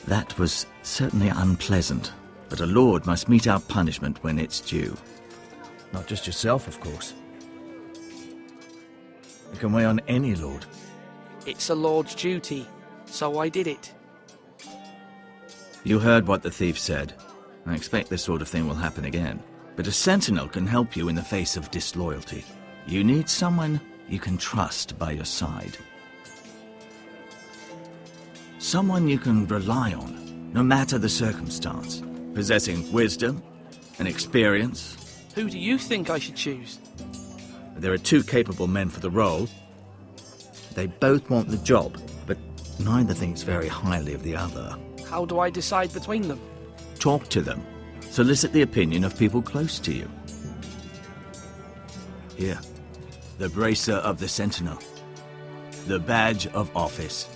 That was certainly unpleasant, but a lord must mete out punishment when it's due. Not just yourself, of course. It can weigh on any lord. It's a lord's duty, so I did it. You heard what the thief said. I expect this sort of thing will happen again. But a sentinel can help you in the face of disloyalty. You need someone you can trust by your side. Someone you can rely on, no matter the circumstance. Possessing wisdom and experience. Who do you think I should choose? There are two capable men for the role. They both want the job, but neither thinks very highly of the other. How do I decide between them? Talk to them. Solicit the opinion of people close to you. Here, the bracer of the Sentinel. The badge of office.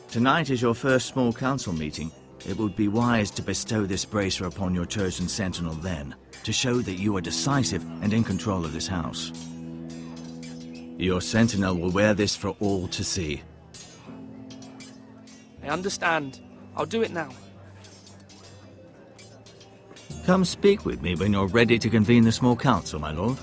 Tonight is your first small council meeting. It would be wise to bestow this bracer upon your chosen Sentinel then, to show that you are decisive and in control of this house. Your Sentinel will wear this for all to see. I understand. I'll do it now. Come speak with me when you're ready to convene the small council, my lord.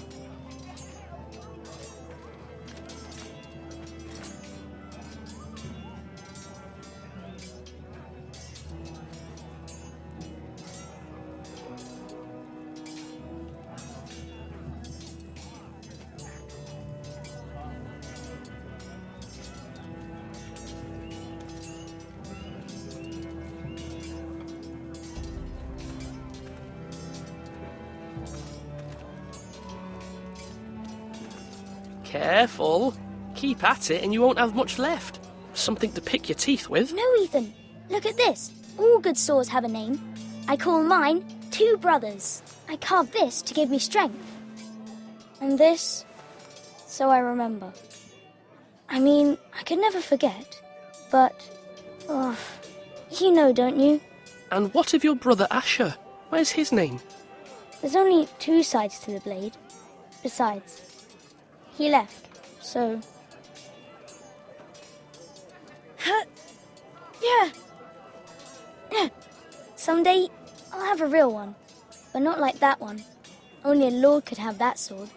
Careful. Keep at it and you won't have much left. Something to pick your teeth with. No, Ethan. Look at this. All good swords have a name. I call mine Two Brothers. I carved this to give me strength. And this, so I remember. I mean, I could never forget. But, you know, don't you? And what of your brother Asher? Where's his name? There's only two sides to the blade. Besides, he left, so... Yeah. Someday, I'll have a real one. But not like that one. Only a lord could have that sword.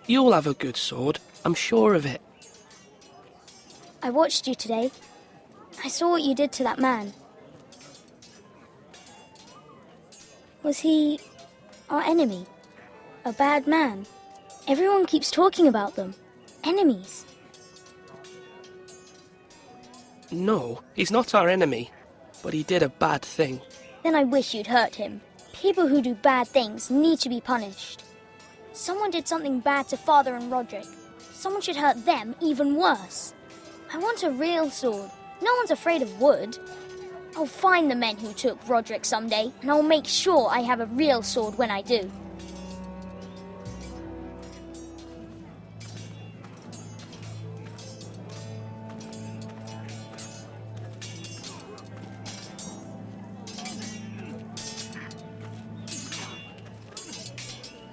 You'll have a good sword. I'm sure of it. I watched you today. I saw what you did to that man. Was he our enemy? A bad man? Everyone keeps talking about them. Enemies. No, he's not our enemy. But he did a bad thing. Then I wish you'd hurt him. People who do bad things need to be punished. Someone did something bad to Father and Roderick. Someone should hurt them even worse. I want a real sword. No one's afraid of wood. I'll find the men who took Roderick someday, and I'll make sure I have a real sword when I do.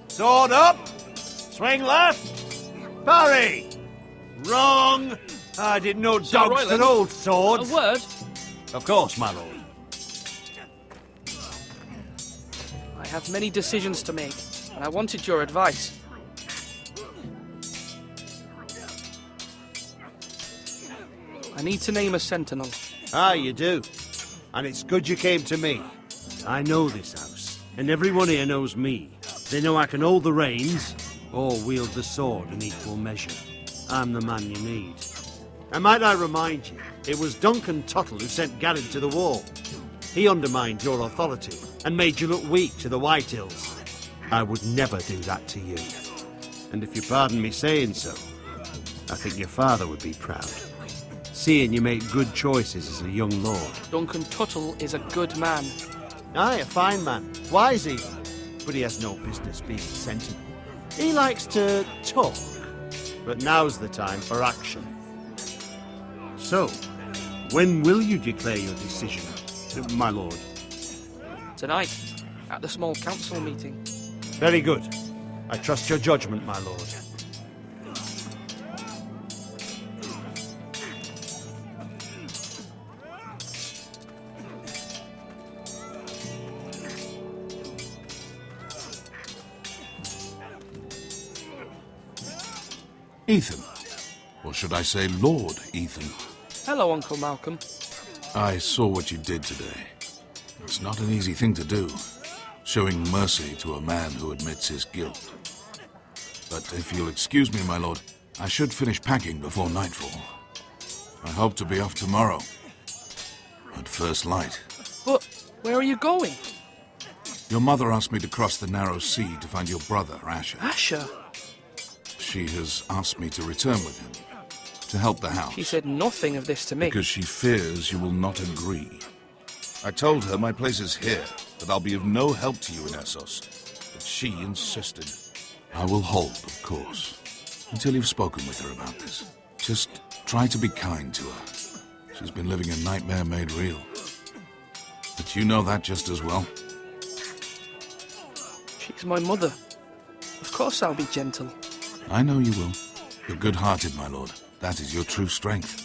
Sword up! Swing left! Parry! Wrong! I didn't know Sir dogs Royland, that hold swords. A word? Of course, my lord. I have many decisions to make, and I wanted your advice. I need to name a sentinel. Ah, you do. And it's good you came to me. I know this house, and everyone here knows me. They know I can hold the reins, or wield the sword in equal measure. I'm the man you need. And might I remind you, it was Duncan Tuttle who sent Garrett to the wall. He undermined your authority, and made you look weak to the Whitehills. I would never do that to you. And if you pardon me saying so, I think your father would be proud. Seeing you make good choices as a young lord. Duncan Tuttle is a good man. Aye, a fine man. Wise even. But he has no business being sentinel. He likes to talk, but now's the time for action. So, when will you declare your decision, my lord? Tonight, at the small council meeting. Very good. I trust your judgment, my lord. Ethan. Or should I say Lord Ethan? Hello, Uncle Malcolm. I saw what you did today. It's not an easy thing to do, showing mercy to a man who admits his guilt. But if you'll excuse me, my lord, I should finish packing before nightfall. I hope to be off tomorrow, at first light. But where are you going? Your mother asked me to cross the narrow sea to find your brother, Asher. Asher? She has asked me to return with him, to help the house. She said nothing of this to me. Because she fears you will not agree. I told her my place is here, that I'll be of no help to you in Essos. But she insisted. I will hold, of course, until you've spoken with her about this. Just try to be kind to her. She's been living a nightmare made real. But you know that just as well. She's my mother. Of course I'll be gentle. I know you will. You're good-hearted, my lord. That is your true strength.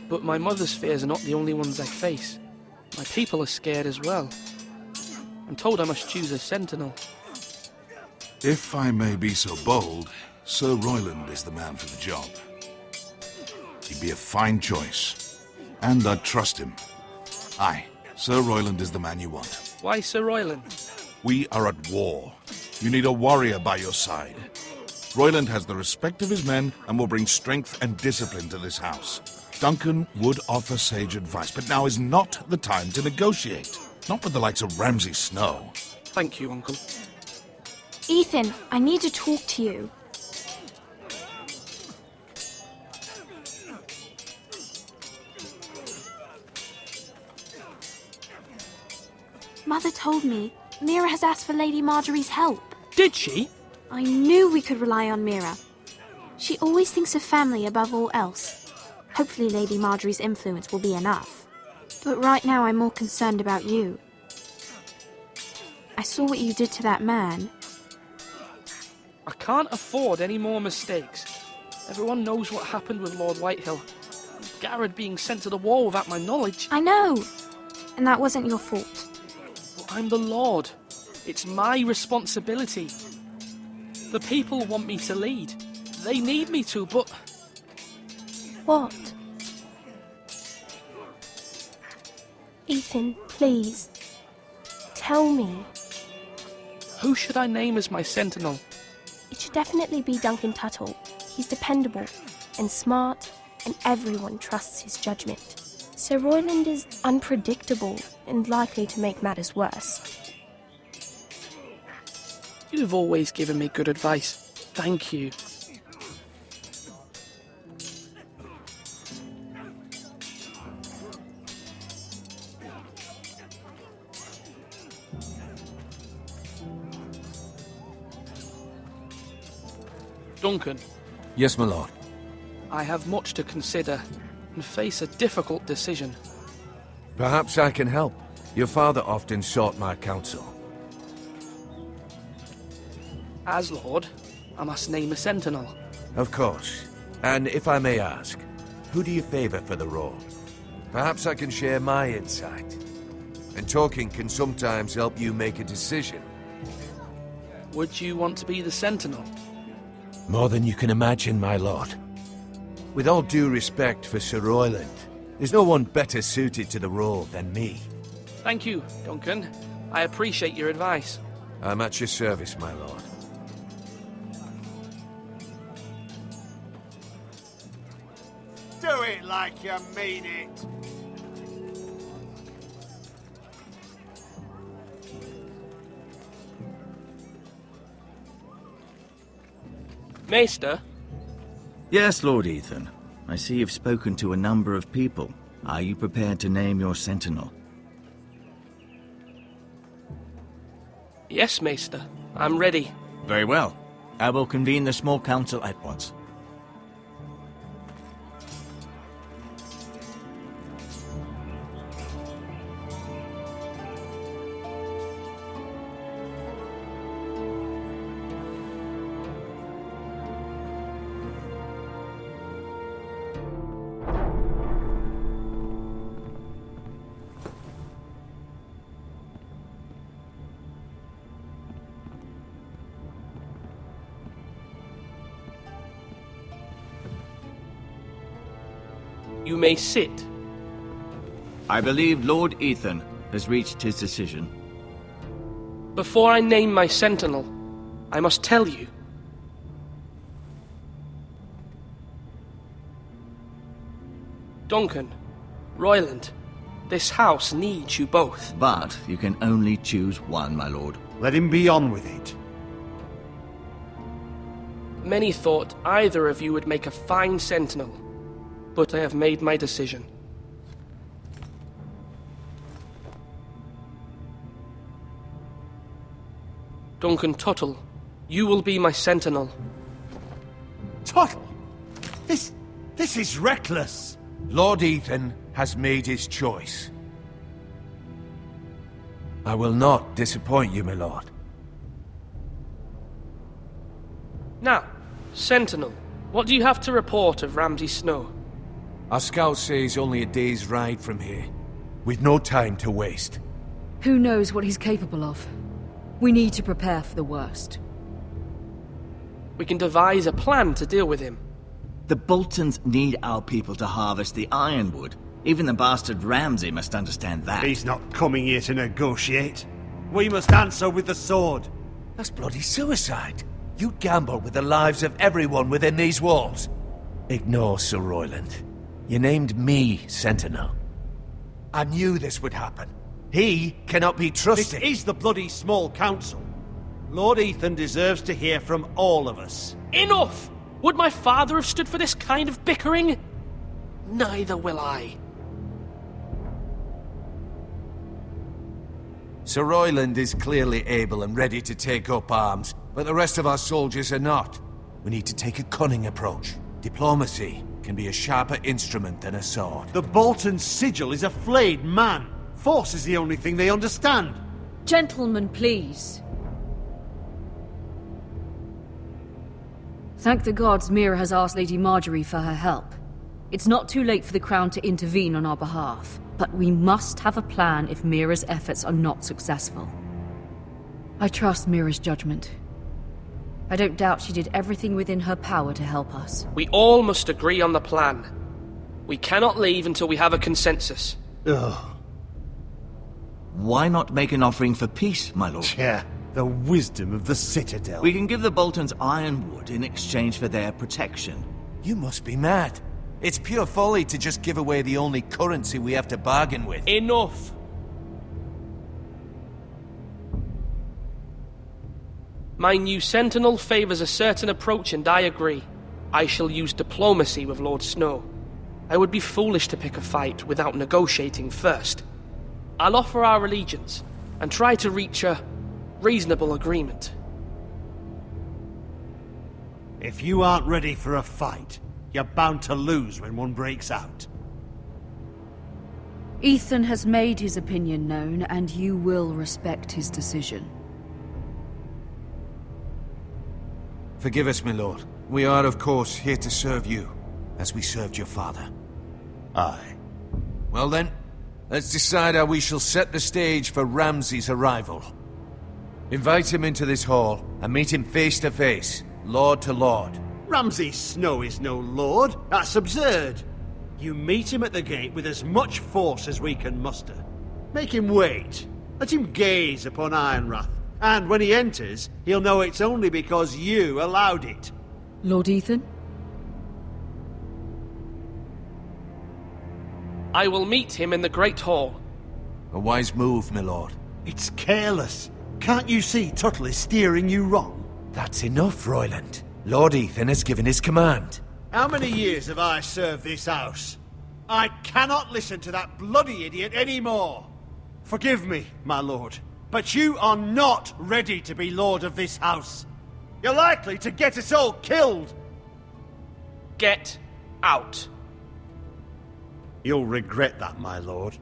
But my mother's fears are not the only ones I face. My people are scared as well. I'm told I must choose a sentinel. If I may be so bold, Sir Royland is the man for the job. He'd be a fine choice. And I'd trust him. Aye, Sir Royland is the man you want. Why Sir Royland? We are at war. You need a warrior by your side. Royland has the respect of his men and will bring strength and discipline to this house. Duncan would offer sage advice, but now is not the time to negotiate. Not with the likes of Ramsay Snow. Thank you, Uncle. Ethan, I need to talk to you. Mother told me Mira has asked for Lady Marjorie's help. Did she? I knew we could rely on Mira. She always thinks of family above all else. Hopefully Lady Marjorie's influence will be enough. But right now I'm more concerned about you. I saw what you did to that man. I can't afford any more mistakes. Everyone knows what happened with Lord Whitehill. Garrett being sent to the war without my knowledge. I know. And that wasn't your fault. But I'm the Lord. It's my responsibility. The people want me to lead. They need me to, but... What? Ethan, please. Tell me. Who should I name as my sentinel? It should definitely be Duncan Tuttle. He's dependable and smart, and everyone trusts his judgment. Sir Royland is unpredictable and likely to make matters worse. You've always given me good advice. Thank you. Duncan, Yes, my lord. I have much to consider and face a difficult decision. Perhaps I can help. Your father often sought my counsel. As Lord, I must name a sentinel. Of course. And if I may ask, who do you favor for the role? Perhaps I can share my insight. And talking can sometimes help you make a decision. Would you want to be the sentinel? More than you can imagine, my lord. With all due respect for Sir Royland, there's no one better suited to the role than me. Thank you, Duncan. I appreciate your advice. I'm at your service, my lord. Do it like you mean it. Maester, Yes, Lord Ethan. I see you've spoken to a number of people. Are you prepared to name your sentinel? yes, Maester. I'm ready. Very well. I will convene the small council at once. You may sit. I believe Lord Ethan has reached his decision. Before I name my sentinel, I must tell you. Duncan, Royland, this house needs you both. But you can only choose one, my lord. Let him be on with it. Many thought either of you would make a fine sentinel, but I have made my decision. Duncan Tuttle, you will be my sentinel. Tuttle! This is reckless! Lord Ethan has made his choice. I will not disappoint you, my lord. Now, sentinel, what do you have to report of Ramsay Snow? Our scouts say he's only a day's ride from here. We've no time to waste. Who knows what he's capable of? We need to prepare for the worst. We can devise a plan to deal with him. The Boltons need our people to harvest the ironwood. Even the bastard Ramsay must understand that. He's not coming here to negotiate. We must answer with the sword. That's bloody suicide. You gamble with the lives of everyone within these walls. Ignore Sir Royland. You named me Sentinel. I knew this would happen. He cannot be trusted. This is the bloody small council. Lord Ethan deserves to hear from all of us. Enough! Would my father have stood for this kind of bickering? Neither will I. Sir Royland is clearly able and ready to take up arms, but the rest of our soldiers are not. We need to take a cunning approach. Diplomacy can be a sharper instrument than a sword. The Bolton sigil is a flayed man. Force is the only thing they understand. Gentlemen, please. Thank the gods Mira has asked Lady Marjorie for her help. It's not too late for the Crown to intervene on our behalf, but we must have a plan if Mira's efforts are not successful. I trust Mira's judgment. I don't doubt she did everything within her power to help us. We all must agree on the plan. We cannot leave until we have a consensus. Ugh. Why not make an offering for peace, my lord? Yeah, the wisdom of the Citadel. We can give the Boltons ironwood in exchange for their protection. You must be mad. It's pure folly to just give away the only currency we have to bargain with. Enough! My new sentinel favors a certain approach, and I agree. I shall use diplomacy with Lord Snow. I would be foolish to pick a fight without negotiating first. I'll offer our allegiance, and try to reach a reasonable agreement. If you aren't ready for a fight, you're bound to lose when one breaks out. Ethan has made his opinion known, and you will respect his decision. Forgive us, my lord. We are, of course, here to serve you, as we served your father. Aye. Well then, let's decide how we shall set the stage for Ramsay's arrival. Invite him into this hall, and meet him face to face, lord to lord. Ramsay Snow is no lord. That's absurd. You meet him at the gate with as much force as we can muster. Make him wait. Let him gaze upon Ironrath. And when he enters, he'll know it's only because you allowed it. Lord Ethan? I will meet him in the Great Hall. A wise move, my lord. It's careless. Can't you see Tuttle is steering you wrong? That's enough, Royland. Lord Ethan has given his command. How many years have I served this house? I cannot listen to that bloody idiot anymore. Forgive me, my lord, but you are not ready to be lord of this house. You're likely to get us all killed. Get out. You'll regret that, my lord.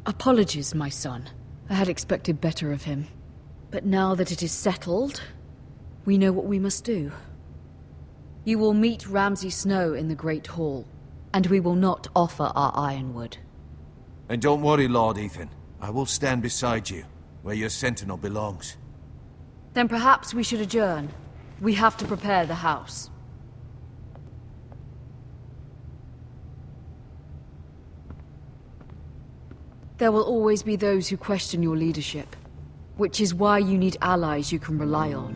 Apologies, my son. I had expected better of him. But now that it is settled, we know what we must do. You will meet Ramsay Snow in the Great Hall, and we will not offer our ironwood. And don't worry, Lord Ethan. I will stand beside you, where your sentinel belongs. Then perhaps we should adjourn. We have to prepare the house. There will always be those who question your leadership, which is why you need allies you can rely on.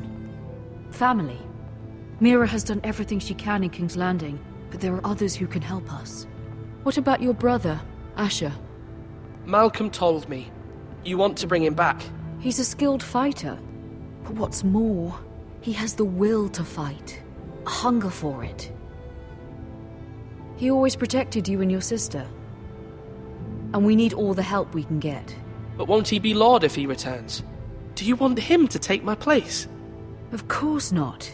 Family. Mira has done everything she can in King's Landing, but there are others who can help us. What about your brother, Asher? Malcolm told me. You want to bring him back? He's a skilled fighter. But what's more, he has the will to fight. A hunger for it. He always protected you and your sister. And we need all the help we can get. But won't he be Lord if he returns? Do you want him to take my place? Of course not.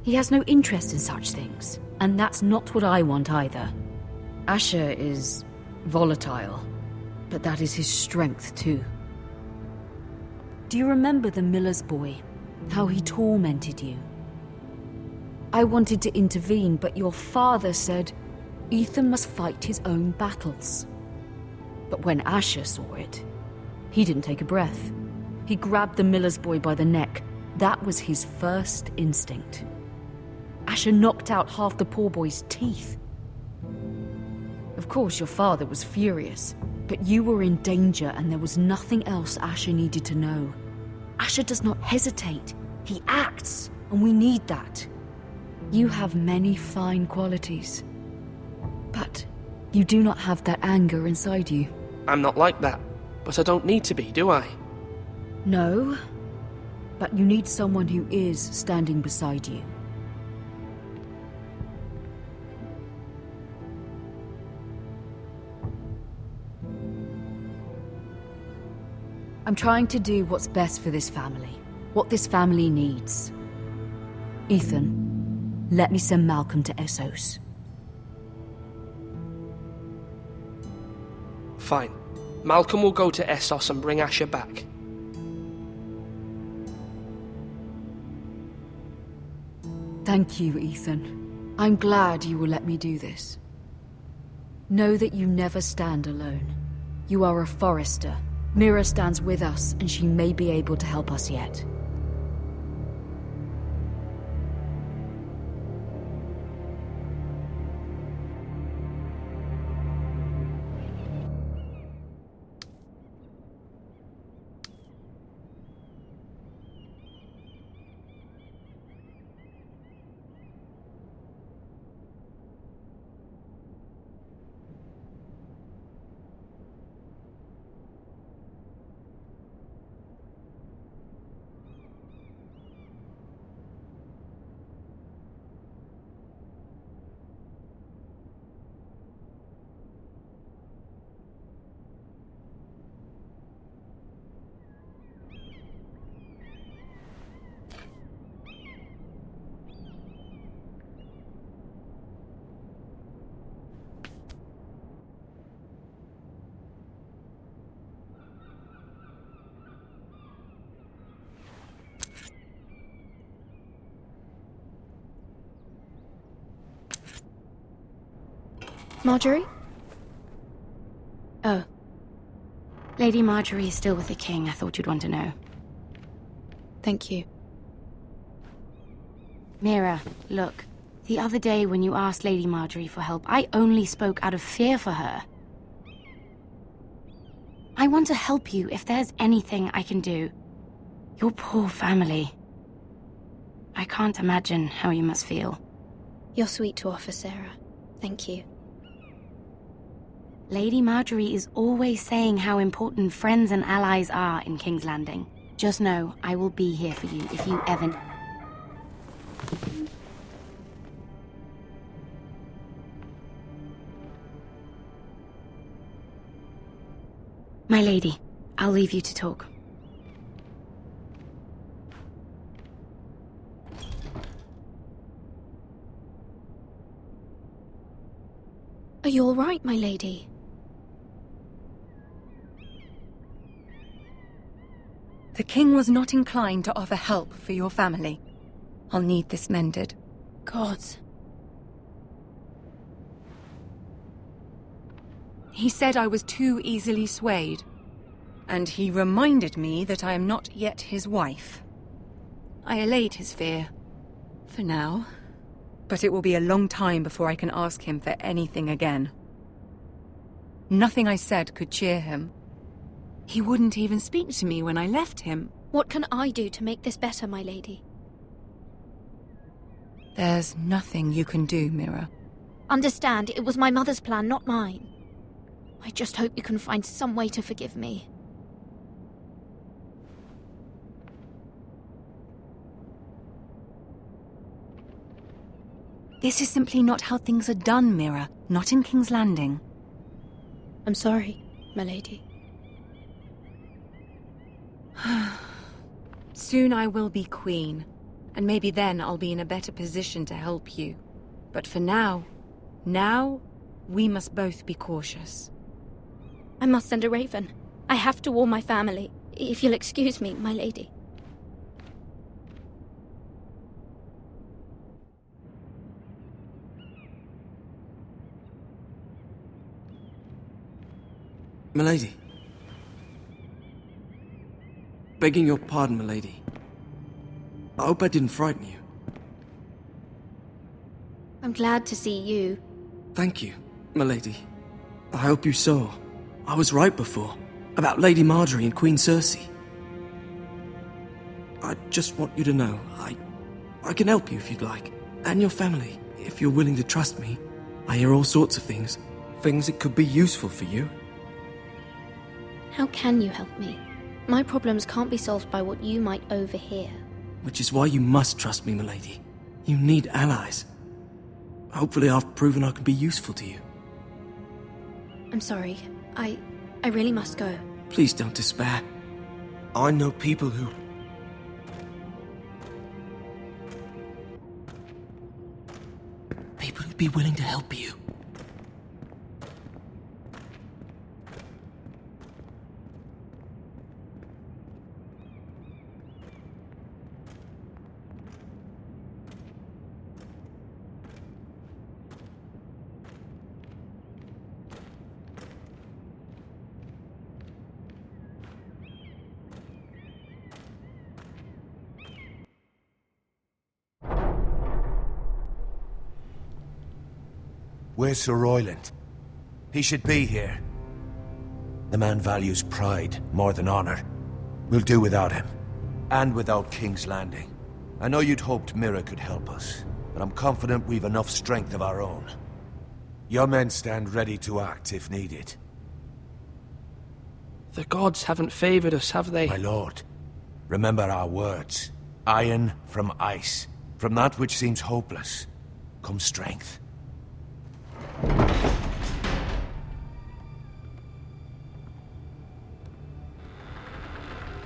He has no interest in such things. And that's not what I want either. Asher is volatile. But that is his strength too. Do you remember the miller's boy? How he tormented you? I wanted to intervene, but your father said Ethan must fight his own battles. But when Asher saw it, he didn't take a breath. He grabbed the miller's boy by the neck. That was his first instinct. Asher knocked out half the poor boy's teeth. Of course, your father was furious, but you were in danger and there was nothing else Asher needed to know. Asher does not hesitate. He acts, and we need that. You have many fine qualities, but you do not have that anger inside you. I'm not like that, but I don't need to be, do I? No, but you need someone who is standing beside you. I'm trying to do what's best for this family, what this family needs. Ethan, let me send Malcolm to Essos. Fine. Malcolm will go to Essos and bring Asher back. Thank you, Ethan. I'm glad you will let me do this. Know that you never stand alone. You are a Forester. Mira stands with us, and she may be able to help us yet. Marjorie? Oh. Lady Marjorie is still with the king. I thought you'd want to know. Thank you. Mira, look. The other day when you asked Lady Marjorie for help, I only spoke out of fear for her. I want to help you if there's anything I can do. Your poor family. I can't imagine how you must feel. You're sweet to offer, Sarah. Thank you. Lady Marjorie is always saying how important friends and allies are in King's Landing. Just know, I will be here for you if you ever... My lady, I'll leave you to talk. Are you all right, my lady? The king was not inclined to offer help for your family. I'll need this mended. Gods. He said I was too easily swayed. And he reminded me that I am not yet his wife. I allayed his fear. For now. But it will be a long time before I can ask him for anything again. Nothing I said could cheer him. He wouldn't even speak to me when I left him. What can I do to make this better, my lady? There's nothing you can do, Mira. Understand, it was my mother's plan, not mine. I just hope you can find some way to forgive me. This is simply not how things are done, Mira. Not in King's Landing. I'm sorry, my lady. Soon I will be queen, and maybe then I'll be in a better position to help you. But for now, we must both be cautious. I must send a raven. I have to warn my family. If you'll excuse me, my lady. Milady. Begging your pardon, milady. I hope I didn't frighten you. I'm glad to see you. Thank you, milady. I hope you saw. I was right before. About Lady Marjorie and Queen Cersei. I just want you to know, I can help you if you'd like. And your family, if you're willing to trust me. I hear all sorts of things. Things that could be useful for you. How can you help me? My problems can't be solved by what you might overhear. Which is why you must trust me, milady. You need allies. Hopefully I've proven I can be useful to you. I'm sorry. I really must go. Please don't despair. I know people who... People who'd be willing to help you. Where's Sir Royland? He should be here. The man values pride more than honor. We'll do without him. And without King's Landing. I know you'd hoped Mira could help us, but I'm confident we've enough strength of our own. Your men stand ready to act if needed. The gods haven't favored us, have they? My lord, remember our words. Iron from ice. From that which seems hopeless, comes strength.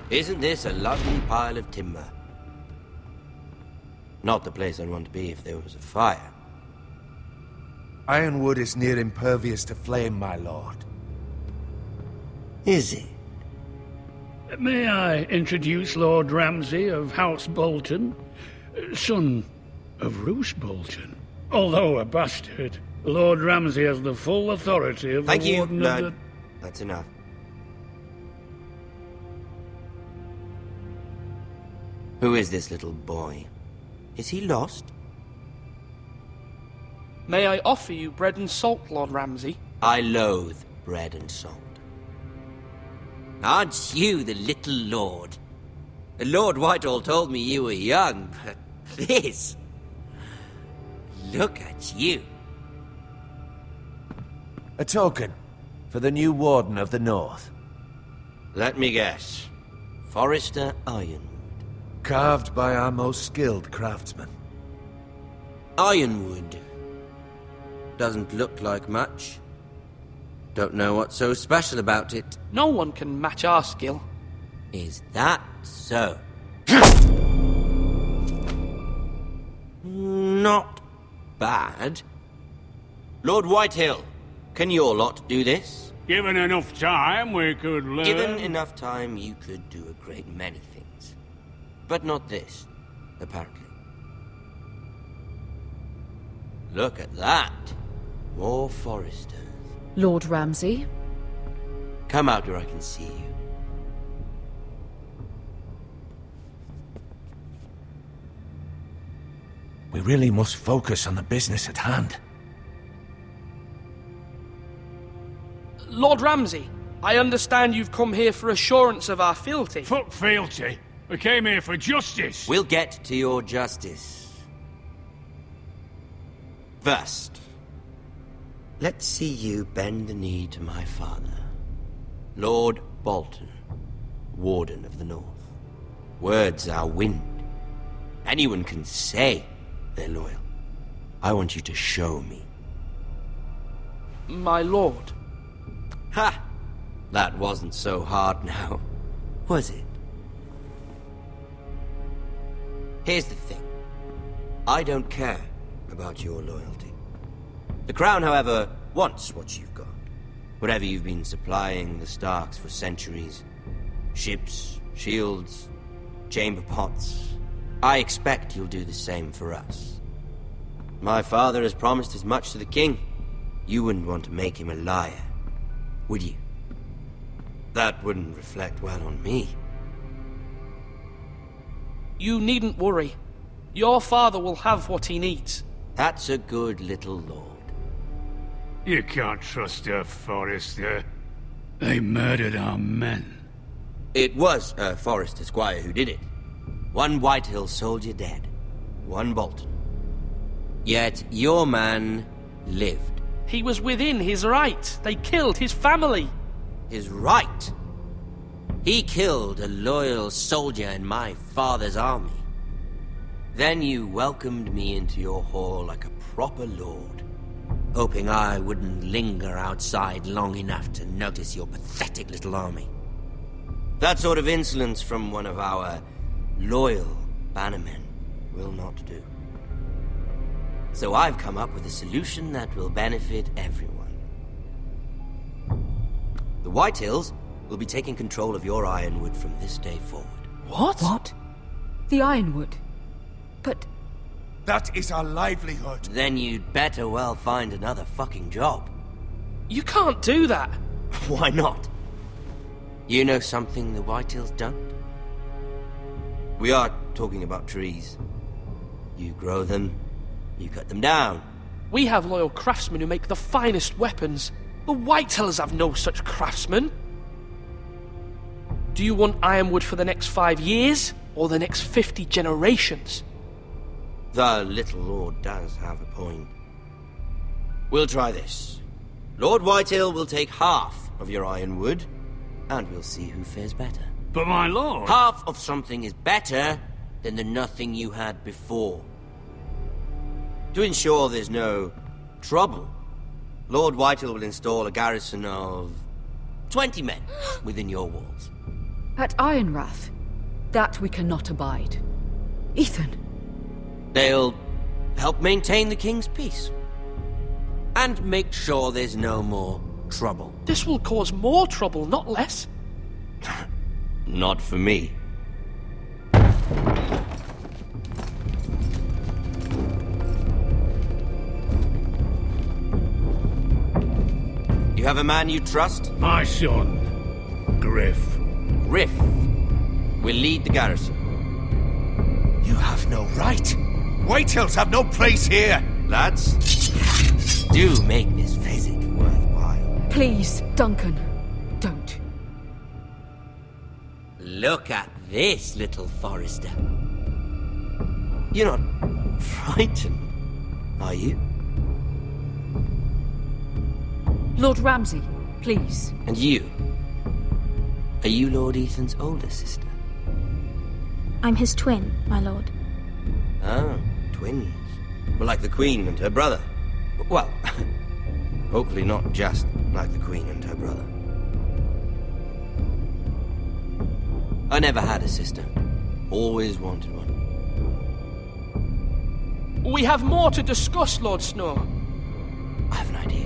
Isn't this a lovely pile of timber? Not the place I'd want to be if there was a fire. Ironwood is near impervious to flame, my lord. Is it? May I introduce Lord Ramsay of House Bolton, son of Roose Bolton. Although a bastard, Lord Ramsay has the full authority of Thank the you, Warden lad. of the... That's enough. Who is this little boy? Is he lost? May I offer you bread and salt, Lord Ramsay? I loathe bread and salt. Aren't you the little lord? Lord Whitehall told me you were young, but this... Look at you. A token for the new Warden of the North. Let me guess. Forrester Ironwood. Carved by our most skilled craftsmen. Ironwood. Doesn't look like much. Don't know what's so special about it. No one can match our skill. Is that so? Not bad. Lord Whitehill, can your lot do this? Given enough time, we could learn... Given enough time, you could do a great many things. But not this, apparently. Look at that. More Forresters. Lord Ramsay? Come out where I can see you. We really must focus on the business at hand. Lord Ramsay, I understand you've come here for assurance of our fealty. Fuck fealty. We came here for justice. We'll get to your justice. First, let's see you bend the knee to my father, Lord Bolton, Warden of the North. Words are wind. Anyone can say they're loyal. I want you to show me. My lord. Ha! That wasn't so hard now, was it? Here's the thing. I don't care about your loyalty. The Crown, however, wants what you've got. Whatever you've been supplying the Starks for centuries. Ships, shields, chamber pots. I expect you'll do the same for us. My father has promised as much to the king. You wouldn't want to make him a liar, would you? That wouldn't reflect well on me. You needn't worry. Your father will have what he needs. That's a good little lord. You can't trust her, Forrester. They murdered our men. It was a Forrester squire who did it. One Whitehill soldier dead. One Bolton. Yet your man lived. He was within his right. They killed his family. His right? He killed a loyal soldier in my father's army. Then you welcomed me into your hall like a proper lord, hoping I wouldn't linger outside long enough to notice your pathetic little army. That sort of insolence from one of our loyal bannermen will not do. So I've come up with a solution that will benefit everyone. The Whitehills will be taking control of your Ironwood from this day forward. What? What? The Ironwood? But... That is our livelihood. Then you'd better well find another fucking job. You can't do that. Why not? You know something the Whitehills don't? We are talking about trees. You grow them, you cut them down. We have loyal craftsmen who make the finest weapons. The Whitehills have no such craftsmen. Do you want Ironwood for the next 5 years, or the next 50 generations? The little lord does have a point. We'll try this. Lord Whitehill will take half of your Ironwood, and we'll see who fares better. But my lord... Half of something is better than the nothing you had before. To ensure there's no trouble, Lord Whitehill will install a garrison of 20 men within your walls. At Ironrath? That we cannot abide. Ethan. They'll help maintain the king's peace. And make sure there's no more trouble. This will cause more trouble, not less. Not for me. You have a man you trust? My son, Griff. Griff will lead the garrison. You have no right. Whitehills have no place here. Lads, do make this visit worthwhile. Please, Duncan, don't. Look at this, little Forrester. You're not frightened, are you? Lord Ramsay, please. And you? Are you Lord Ethan's older sister? I'm his twin, my lord. Ah, twins. Well, like the Queen and her brother. Well, hopefully not just like the Queen and her brother. I never had a sister. Always wanted one. We have more to discuss, Lord Snow. I have an idea.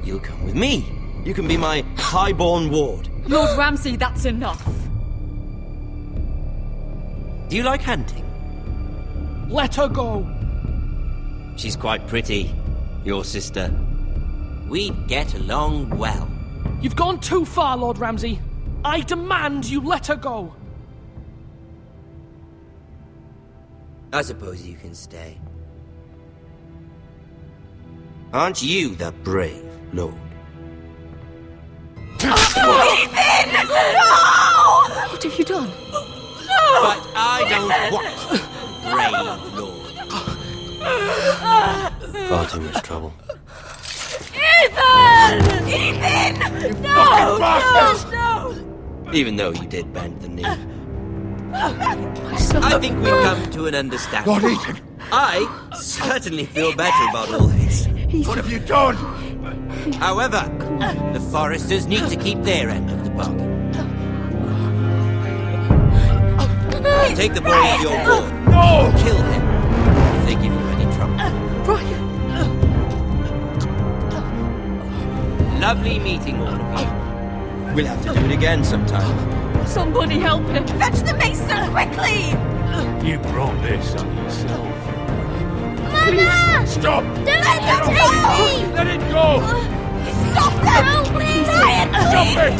You'll come with me. You can be my highborn ward. Lord Ramsay, that's enough. Do you like hunting? Let her go. She's quite pretty, your sister. We'd get along well. You've gone too far, Lord Ramsay. I demand you let her go. I suppose you can stay. Aren't you the brave lord? Ethan! No! What have you done? But I don't want brave lord. Far too much trouble. Ethan! Ethan! No! No! Even though you did bend the knee. My son. I think we've come to an understanding. Lord Ethan! I certainly feel better about all this. What have you done? However, the Foresters need to keep their end of the bargain. Take the boy as your ward. No! Kill him if they give you any trouble. Brian! Lovely meeting all of you. We'll have to do it again sometime. Somebody help him! Fetch the mason quickly! You brought this on yourself. Mama! Stop! Don't let them take me! Let it go! Stop them! Help me! Ryan, Stop please! it!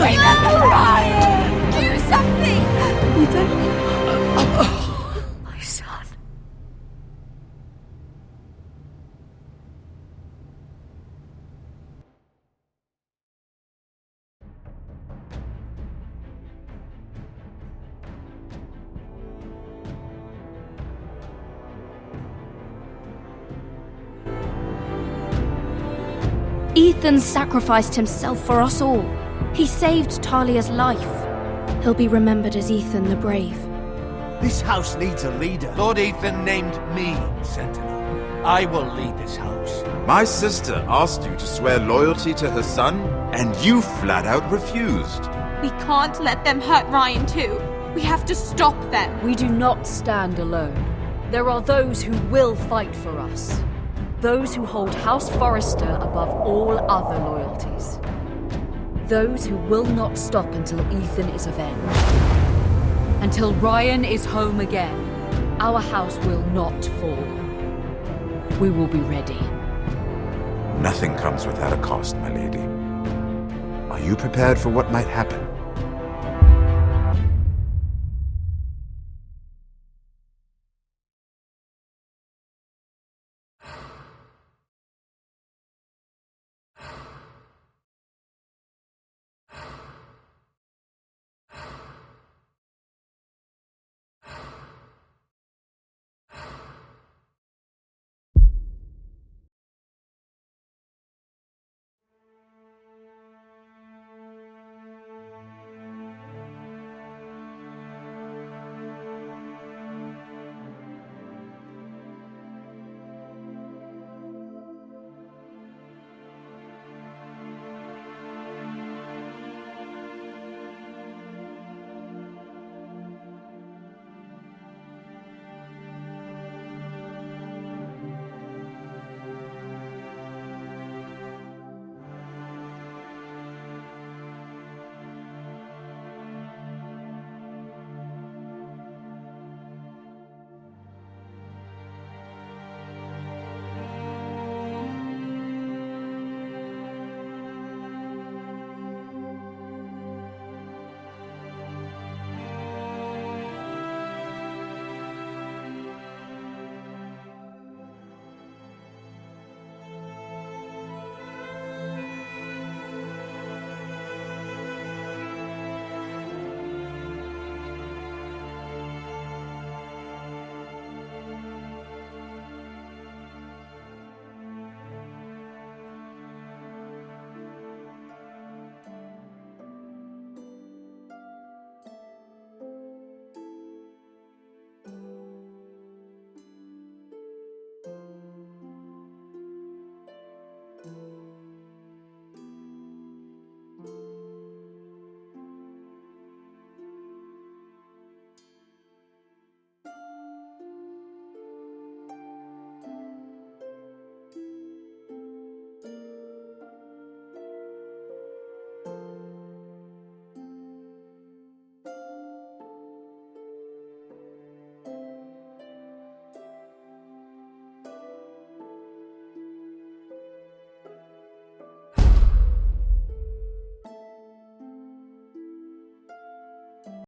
Remember Ryan! Do something! Ethan? My son. Ethan sacrificed himself for us all. He saved Talia's life. He'll be remembered as Ethan the Brave. This house needs a leader. Lord Ethan named me Sentinel. I will lead this house. My sister asked you to swear loyalty to her son, and you flat out refused. We can't let them hurt Ryan too. We have to stop them. We do not stand alone. There are those who will fight for us. Those who hold House Forrester above all other loyalties. Those who will not stop until Ethan is avenged. Until Ryan is home again, our house will not fall. We will be ready. Nothing comes without a cost, my lady. Are you prepared for what might happen?